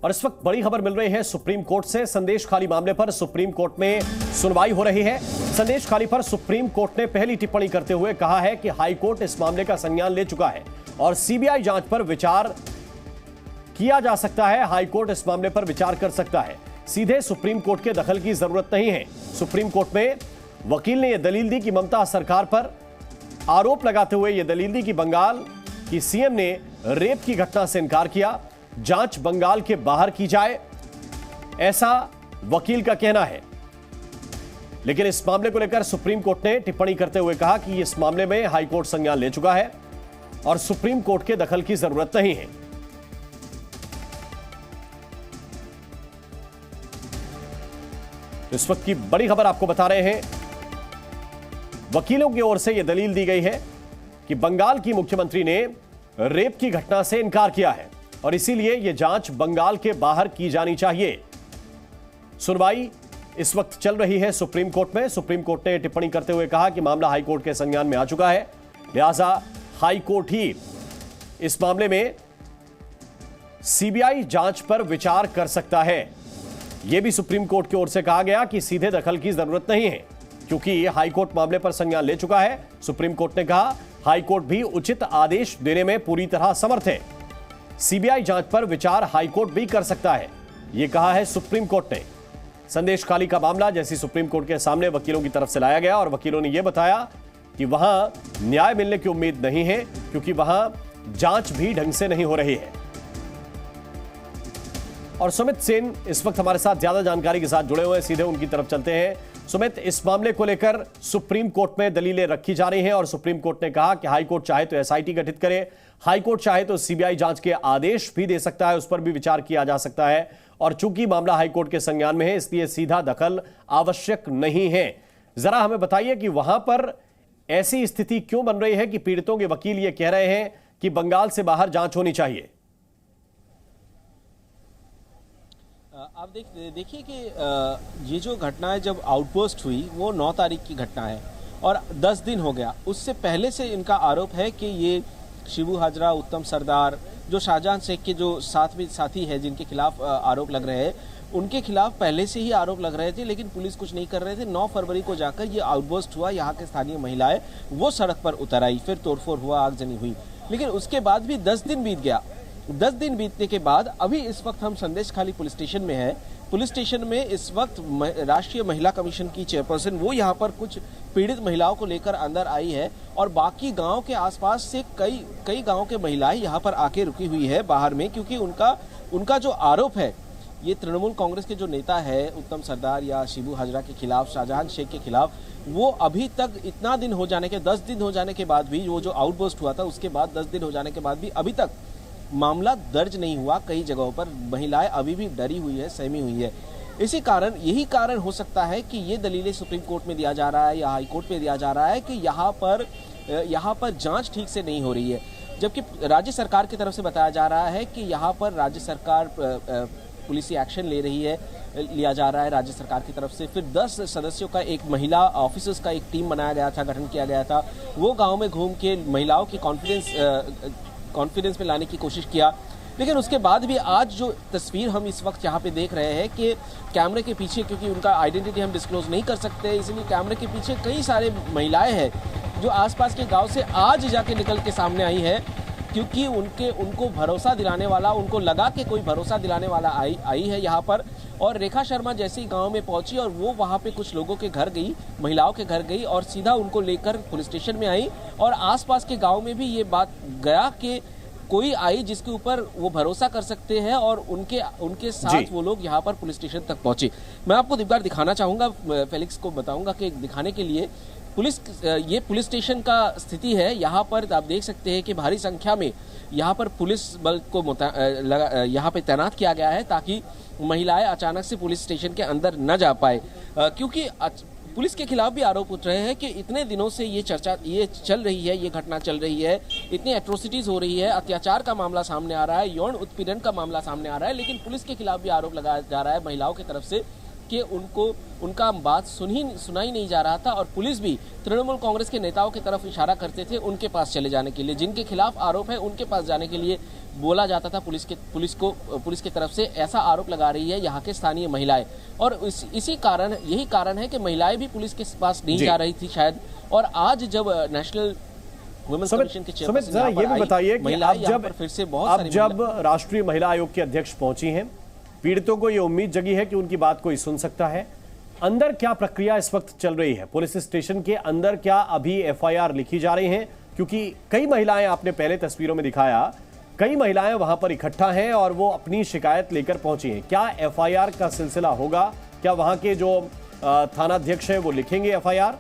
और इस वक्त बड़ी खबर मिल रही है सुप्रीम कोर्ट से। संदेश खाली मामले पर सुप्रीम कोर्ट में सुनवाई हो रही है। संदेश खाली पर सुप्रीम कोर्ट ने पहली टिप्पणी करते हुए कहा है कि हाई कोर्ट इस मामले का संज्ञान ले चुका है और सीबीआई जांच पर विचार किया जा सकता है। हाई कोर्ट इस मामले पर विचार कर सकता है, सीधे सुप्रीम कोर्ट के दखल की जरूरत नहीं है। सुप्रीम कोर्ट में वकील ने यह दलील दी कि ममता सरकार पर आरोप लगाते हुए यह दलील दी कि बंगाल की सीएम ने रेप की घटना से इनकार किया, जांच बंगाल के बाहर की जाए, ऐसा वकील का कहना है। लेकिन इस मामले को लेकर सुप्रीम कोर्ट ने टिप्पणी करते हुए कहा कि इस मामले में हाई कोर्ट संज्ञान ले चुका है और सुप्रीम कोर्ट के दखल की जरूरत नहीं है। इस वक्त की बड़ी खबर आपको बता रहे हैं, वकीलों की ओर से यह दलील दी गई है कि बंगाल की मुख्यमंत्री ने रेप की घटना से इनकार किया है और इसीलिए यह जांच बंगाल के बाहर की जानी चाहिए। सुनवाई इस वक्त चल रही है सुप्रीम कोर्ट में। सुप्रीम कोर्ट ने टिप्पणी करते हुए कहा कि मामला हाई कोर्ट के संज्ञान में आ चुका है, लिहाजा हाई कोर्ट ही इस मामले में सीबीआई जांच पर विचार कर सकता है। यह भी सुप्रीम कोर्ट की ओर से कहा गया कि सीधे दखल की जरूरत नहीं है क्योंकि हाई कोर्ट मामले पर संज्ञान ले चुका है। सुप्रीम कोर्ट ने कहा हाई कोर्ट भी उचित आदेश देने में पूरी तरह समर्थ है, सीबीआई जांच पर विचार हाई कोर्ट भी कर सकता है, यह कहा है सुप्रीम कोर्ट ने। संदेश खाली का मामला जैसी सुप्रीम कोर्ट के सामने वकीलों की तरफ से लाया गया और वकीलों ने यह बताया कि वहां न्याय मिलने की उम्मीद नहीं है क्योंकि वहां जांच भी ढंग से नहीं हो रही है। और सुमित सेन इस वक्त हमारे साथ ज्यादा जानकारी के साथ जुड़े हुए हैं, सीधे उनकी तरफ चलते हैं। सुमित, इस मामले को लेकर सुप्रीम कोर्ट में दलीलें रखी जा रही हैं और सुप्रीम कोर्ट ने कहा कि हाई कोर्ट चाहे तो एसआईटी गठित करे, हाई कोर्ट चाहे तो सीबीआई जांच के आदेश भी दे सकता है, उस पर भी विचार किया जा सकता है। और चूंकि मामला हाई कोर्ट के संज्ञान में है इसलिए सीधा दखल आवश्यक नहीं है। जरा हमें बताइए कि वहां पर ऐसी स्थिति क्यों बन रही है कि पीड़ितों के वकील ये कह रहे हैं कि बंगाल से बाहर जांच होनी चाहिए। आप देखिए कि ये जो घटना है, जब आउटपोस्ट हुई वो 9 तारीख की घटना है और 10 दिन हो गया। उससे पहले से इनका आरोप है कि ये शिबू हाजरा, उत्तम सरदार, जो शाहजहां शेख के जो साथी है जिनके खिलाफ आरोप लग रहे हैं, उनके खिलाफ पहले से ही आरोप लग रहे थे लेकिन पुलिस कुछ नहीं कर रहे थे। 9 फरवरी को जाकर ये आउटबर्स्ट हुआ, यहाँ के स्थानीय महिलाएं वो सड़क पर उतर आई, फिर तोड़फोड़ हुआ, आगजनी हुई। लेकिन उसके बाद भी 10 दिन बीत गया। 10 दिन बीतने के बाद अभी इस वक्त हम संदेश खाली पुलिस स्टेशन में है। पुलिस स्टेशन में इस वक्त राष्ट्रीय महिला कमीशन की चेयरपर्सन वो यहाँ पर कुछ पीड़ित महिलाओं को लेकर अंदर आई है और बाकी गांव के आसपास से कई गांव के महिलाएं यहाँ पर आके रुकी हुई है बाहर में, क्योंकि उनका जो आरोप है, ये तृणमूल कांग्रेस के जो नेता है उत्तम सरदार या शिबू हाजरा के खिलाफ, शाहजहां शेख के खिलाफ, वो अभी तक इतना दिन हो जाने के 10 दिन हो जाने के बाद भी, वो जो आउटबर्स्ट हुआ था उसके बाद 10 दिन हो जाने के बाद भी अभी तक मामला दर्ज नहीं हुआ। कई जगहों पर महिलाएं अभी भी डरी हुई है, सहमी हुई है। यही कारण हो सकता है कि ये दलीलें सुप्रीम कोर्ट में दिया जा रहा है या हाई कोर्ट में दिया जा रहा है कि यहाँ पर जांच ठीक से नहीं हो रही है, जबकि राज्य सरकार की तरफ से बताया जा रहा है कि यहाँ पर राज्य सरकार पुलिस एक्शन लिया जा रहा है राज्य सरकार की तरफ से। फिर 10 सदस्यों का एक महिला ऑफिसर्स का एक टीम बनाया गया था, गठन किया गया था। वो गाँव में घूम के महिलाओं की कॉन्फिडेंस में लाने की कोशिश किया। लेकिन उसके बाद भी आज जो तस्वीर हम इस वक्त यहाँ पे देख रहे हैं कि कैमरे के पीछे, क्योंकि उनका आइडेंटिटी हम डिस्क्लोज नहीं कर सकते, इसलिए कैमरे के पीछे कई सारे महिलाएं हैं जो आसपास के गांव से आज जाके निकल के सामने आई है, क्योंकि उनको भरोसा दिलाने वाला, उनको लगा कि कोई भरोसा दिलाने वाला आई है यहाँ पर। और रेखा शर्मा जैसी गांव में पहुंची और वो वहाँ पे कुछ लोगों के घर गई, महिलाओं के घर गई और सीधा उनको लेकर पुलिस स्टेशन में आई। और आसपास के गांव में भी ये बात गया कि कोई आई जिसके ऊपर वो भरोसा कर सकते हैं और उनके साथ वो लोग यहाँ पर पुलिस स्टेशन तक पहुंचे। मैं आपको एक बार दिखाना चाहूंगा, फेलिक्स को बताऊंगा कि दिखाने के लिए ये पुलिस स्टेशन का स्थिति है। यहाँ पर आप देख सकते हैं कि भारी संख्या में यहाँ पर पुलिस बल को यहाँ पे तैनात किया गया है ताकि महिलाएं अचानक से पुलिस स्टेशन के अंदर न जा पाए, क्योंकि पुलिस के खिलाफ भी आरोप उठ रहे हैं कि इतने दिनों से ये चल रही है, ये घटना चल रही है, इतनी एट्रोसिटीज हो रही है, अत्याचार का मामला सामने आ रहा है, यौन उत्पीड़न का मामला सामने आ रहा है, लेकिन पुलिस के खिलाफ भी आरोप लगाया जा रहा है महिलाओं की तरफ से कि उनका बात सुनाई नहीं जा रहा था और पुलिस भी तृणमूल कांग्रेस के नेताओं की तरफ इशारा करते थे उनके पास चले जाने के लिए, जिनके खिलाफ आरोप है उनके पास जाने के लिए बोला जाता था। पुलिस की तरफ से ऐसा आरोप लगा रही है यहाँ के स्थानीय महिलाएं, और यही कारण है कि महिलाएं भी पुलिस के पास नहीं जा रही थी शायद। और आज जब नेशनल वुमेन्स कमीशन के चेयरपर्सन जरा ये भी बताइए कि अब जब राष्ट्रीय महिला आयोग की अध्यक्ष पहुंची हैं, पीड़ितों को ये उम्मीद जगी है कि उनकी बात कोई सुन सकता है। अंदर क्या प्रक्रिया इस वक्त चल रही है? पुलिस स्टेशन के अंदर क्या अभी एफआईआर लिखी जा रही हैं? क्योंकि कई महिलाएं, आपने पहले तस्वीरों में दिखाया, कई महिलाएं वहां पर इकट्ठा हैं और वो अपनी शिकायत लेकर पहुंची हैं। क्या एफआईआर का सिलसिला होगा? क्या वहां के जो थानाध्यक्ष हैं वो लिखेंगे एफआईआर?